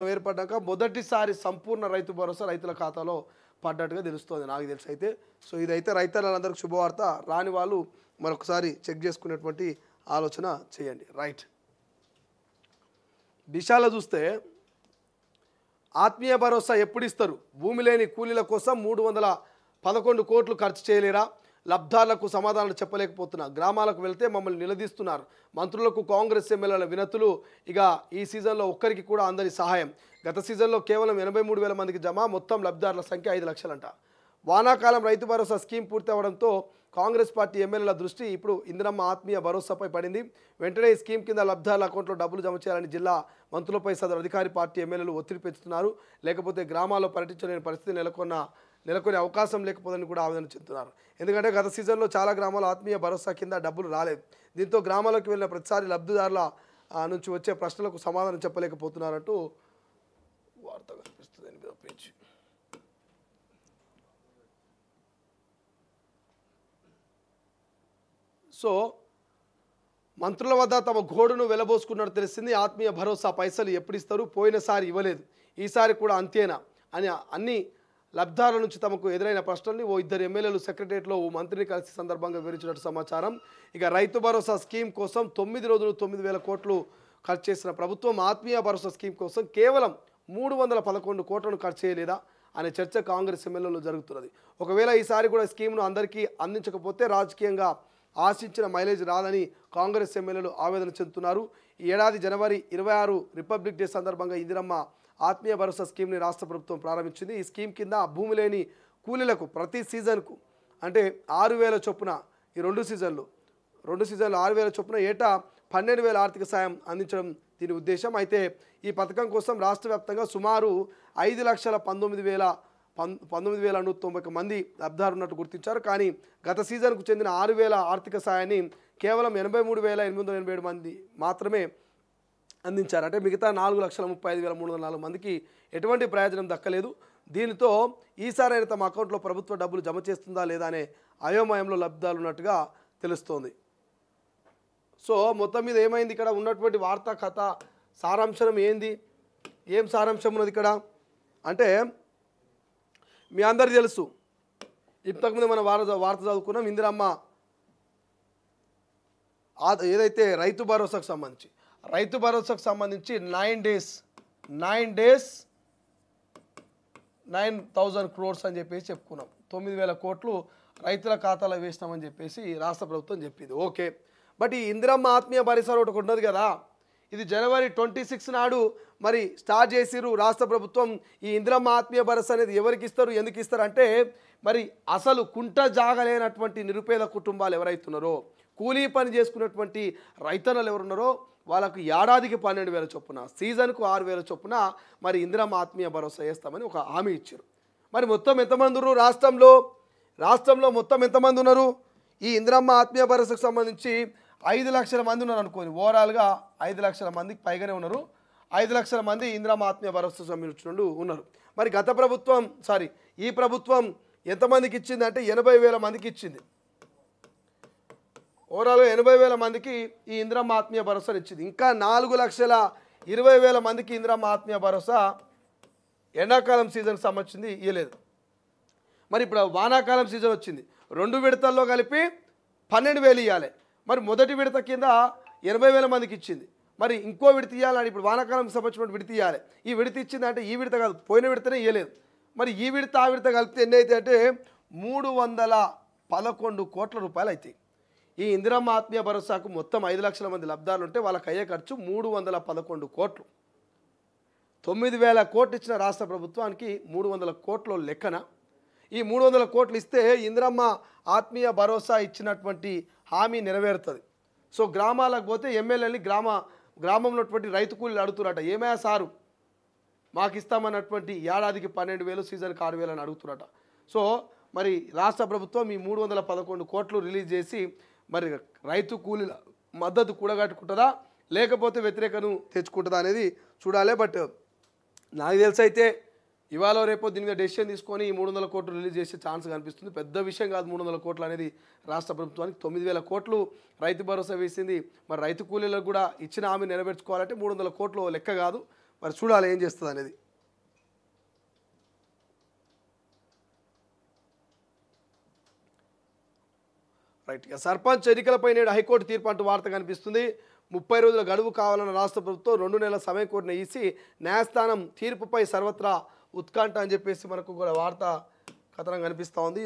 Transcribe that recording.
ఏర్పడ్డాక మొదటిసారి సంపూర్ణ రైతు భరోసా రైతుల ఖాతాలో పడ్డట్టుగా తెలుస్తుంది నాకు తెలిసి అయితే. సో ఇదైతే రైతులందరికీ శుభవార్త. రాని వాళ్ళు మరొకసారి చెక్ చేసుకునేటువంటి ఆలోచన చేయండి. రైట్. దిశలో చూస్తే ఆత్మీయ భరోసా ఎప్పుడు ఇస్తారు? భూమి లేని కూలీల కోసం 311 కోట్లు ఖర్చు చేయలేరా? లబ్ధాలకు సమాధానాలు చెప్పలేకపోతున్నా. గ్రామాలకు వెళ్తే మమ్మల్ని నిలదీస్తున్నారు. మంత్రులకు కాంగ్రెస్ ఎమ్మెల్యేల వినతులు. ఇక ఈ సీజన్లో ఒక్కరికి కూడా అందని సహాయం. గత సీజన్లో కేవలం 83,000 మందికి జమ. మొత్తం లబ్ధారుల సంఖ్య 5 లక్షలంట. వానాకాలం రైతు భరోసా స్కీమ్ పూర్తి అవ్వడంతో కాంగ్రెస్ పార్టీ ఎమ్మెల్యేల దృష్టి ఇప్పుడు ఇందిరమ్మ ఆత్మీయ భరోసాపై పడింది. వెంటనే ఈ స్కీమ్ కింద లబ్ధారుల అకౌంట్లో డబ్బులు జమ చేయాలని జిల్లా మంత్రులపై సదరు అధికారి పార్టీ ఎమ్మెల్యేలు ఒత్తిడి పెంచుతున్నారు. లేకపోతే గ్రామాల్లో పర్యటించలేని పరిస్థితి నెలకొనే అవకాశం లేకపోదని కూడా ఆవేదన చెందుతున్నారు. ఎందుకంటే గత సీజన్లో చాలా గ్రామాలు ఆత్మీయ భరోసా కింద డబ్బులు రాలేదు. దీంతో గ్రామాలకు వెళ్ళిన ప్రతిసారి లబ్ధిదారుల నుంచి వచ్చే ప్రశ్నలకు సమాధానం చెప్పలేకపోతున్నారంటూ వార్త కనిపిస్తుంది. 8వ పేజీ. సో మంత్రుల వద్ద తమ గోడును వెలబోసుకున్నట్టు తెలిసింది. ఆత్మీయ భరోసా పైసలు ఎప్పుడు ఇస్తారు? పోయినసారి ఇవ్వలేదు, ఈసారి కూడా అంతేనా అని అన్ని లబ్ధాల నుంచి తమకు ఎదురైన ప్రశ్నల్ని ఓ ఇద్దరు ఎమ్మెల్యేలు సెక్రటరియట్లో ఓ మంత్రిని కలిసి సందర్భంగా వివరించినట్టు సమాచారం. ఇక రైతు భరోసా స్కీమ్ కోసం 9 రోజులు 9,000 కోట్లు ఖర్చు చేసిన ప్రభుత్వం ఆత్మీయ భరోసా స్కీమ్ కోసం కేవలం 311 కోట్లను ఖర్చు చేయలేదా అనే చర్చ కాంగ్రెస్ ఎమ్మెల్యేలు జరుగుతున్నది. ఒకవేళ ఈసారి కూడా స్కీమ్ను అందరికీ అందించకపోతే రాజకీయంగా ఆశించిన మైలేజ్ రాదని కాంగ్రెస్ ఎమ్మెల్యేలు ఆవేదన చెందుతున్నారు. ఈ ఏడాది జనవరి 26 రిపబ్లిక్ డే సందర్భంగా ఇందిరమ్మ ఆత్మీయ భరోసా స్కీమ్ని రాష్ట్ర ప్రభుత్వం ప్రారంభించింది. ఈ స్కీమ్ కింద భూమి లేని కూలీలకు ప్రతి సీజన్కు అంటే 6,000 చొప్పున ఈ రెండు సీజన్లు 6,000 చొప్పున ఏటా 12,000 ఆర్థిక సాయం అందించడం దీని ఉద్దేశం. అయితే ఈ పథకం కోసం రాష్ట్ర వ్యాప్తంగా సుమారు 5,19,190 మంది లబ్ధారు ఉన్నట్టు గుర్తించారు. కానీ గత సీజన్కు చెందిన 6,000 ఆర్థిక సాయాన్ని కేవలం 83,887 మంది మాత్రమే అందించారు. అంటే మిగతా 4,35,304 మందికి ఎటువంటి ప్రయోజనం దక్కలేదు. దీనితో ఈసారి తమ అకౌంట్లో ప్రభుత్వ డబ్బులు జమ చేస్తుందా లేదా అనే అయోమయంలో లబ్ధాలు ఉన్నట్టుగా తెలుస్తోంది. సో మొత్తం మీద ఏమైంది? ఇక్కడ ఉన్నటువంటి వార్తా కథ సారాంశం ఏంది? ఏం సారాంశం ఉన్నది ఇక్కడ అంటే మీ అందరికీ తెలుసు. ఇంతకుముందు మన వార్త చదువుకున్నాం. ఇందిరమ్మ ఏదైతే రైతు భరోసాకు సంబంధించి 9 డేస్ 9,000 crores అని చెప్పేసి చెప్పుకున్నాం. 9,000 కోట్లు రైతుల ఖాతాలో వేసినామని చెప్పేసి రాష్ట్ర ప్రభుత్వం చెప్పింది. ఓకే, బట్ ఈ ఇందిరమ్మ ఆత్మీయ భరోసా ఒకటి ఉన్నది కదా, ఇది జనవరి 26 నాడు మరి స్టార్ట్ చేసిరు రాష్ట్ర ప్రభుత్వం. ఈ ఇందిరమ్మ ఆత్మీయ భరోసా అనేది ఎవరికి ఇస్తారు, ఎందుకు ఇస్తారు అంటే మరి అసలు కుంట జాగలేనటువంటి నిరుపేద కుటుంబాలు ఎవరైతున్నారో, కూలీ పని చేసుకున్నటువంటి రైతన్నలు ఎవరున్నారో వాళ్ళకు ఏడాదికి 12,000 చొప్పున, సీజన్కు 6,000 చొప్పున మరి ఇందిరమ్మ ఆత్మీయ భరోసా వేస్తామని ఒక హామీ ఇచ్చారు. మరి మొత్తం ఎంతమంది ఉన్నారు రాష్ట్రంలో మొత్తం ఎంతమంది ఉన్నారు? ఈ ఇందిరమ్మ ఆత్మీయ భరోసాకు సంబంధించి 5 లక్షల మంది ఉన్నారు అనుకోని. ఓవరాల్గా 5 లక్షల మందికి పైగానే ఉన్నారు. 5 లక్షల మంది ఇందిరమ్మ ఆత్మీయ భరోసా సంబంధించిన ఉన్నారు. మరి ఈ ప్రభుత్వం ఎంతమందికి ఇచ్చింది అంటే 80,000 మందికి ఇచ్చింది. ఓవరాల్గా 80,000 మందికి ఈ ఇందిరమ్మ ఆత్మీయ భరోసా ఇచ్చింది. ఇంకా 4,20,000 మందికి ఇందిరమ్మ ఆత్మీయ భరోసా ఎండాకాలం సీజన్కి సంబంధించింది ఇవ్వలేదు. మరి ఇప్పుడు వానాకాలం సీజన్ వచ్చింది, 2 విడతల్లో కలిపి 12,000 ఇవ్వాలి. మరి మొదటి విడత కింద 80,000 మందికి ఇచ్చింది. మరి ఇంకో విడత ఇవ్వాలని ఇప్పుడు వానాకాలం సంబంధించిన విడత ఇవ్వాలి. ఈ విడత ఇచ్చింది అంటే ఈ విడత కాదు, పోయిన విడతనే ఇవ్వలేదు. మరి ఈ విడత ఆ విడత కలిపితే ఎన్ని అయితే అంటే 311 కోట్ల రూపాయలు అవుతాయి. ఈ ఇందిరమ్మ ఆత్మీయ భరోసాకు మొత్తం 5 లక్షల మంది లబ్ధాలు ఉంటే వాళ్ళకి అయ్యే ఖర్చు 311 కోట్లు. 9,000 కోట్లు ఇచ్చిన రాష్ట్ర ప్రభుత్వానికి 300 కోట్ల లెక్కన ఈ 300 కోట్లు ఇస్తే ఇందిరమ్మ ఆత్మీయ భరోసా ఇచ్చినటువంటి హామీ నెరవేరుతుంది. సో గ్రామాలకు పోతే ఎమ్మెల్యేని గ్రామంలో ఉన్నటువంటి రైతు కూలీలు అడుగుతున్నట, ఏమయ్యా సారు మాకు ఇస్తామన్నటువంటి ఏడాదికి 12,000 సీజన్కి 6,000 అని అడుగుతున్నట. సో మరి రాష్ట్ర ప్రభుత్వం ఈ 311 కోట్లు రిలీజ్ చేసి మరి రైతు కూలీల మద్దతు కూడగట్టుకుంటుందా లేకపోతే వ్యతిరేకను తెచ్చుకుంటుందా అనేది చూడాలి. బట్ నాకు తెలిసి అయితే ఇవాళ రేపో దీని మీద డెసిషన్ తీసుకొని ఈ 300 కోట్లు రిలీజ్ చేసే ఛాన్స్ కనిపిస్తుంది. పెద్ద విషయం కాదు 300 కోట్లు అనేది రాష్ట్ర ప్రభుత్వానికి. 9,000 కోట్లు రైతు భరోసా వేసింది. మరి రైతు కూలీలకు కూడా ఇచ్చిన హామీ నెరవేర్చుకోవాలంటే 300 కోట్లు లెక్క కాదు. మరి చూడాలి ఏం చేస్తుంది అనేది. రైట్. ఇక సర్పంచ్ ఎన్నికలపై నేడు హైకోర్టు తీర్పు అంటూ వార్త కనిపిస్తుంది. 30 రోజుల గడువు కావాలన్న రాష్ట్ర ప్రభుత్వం 2 నెలల సమయం కోరిన ఈసీ న్యాయస్థానం తీర్పుపై సర్వత్రా ఉత్కంఠ అని చెప్పేసి మనకు కూడా వార్త కథనం కనిపిస్తూ ఉంది.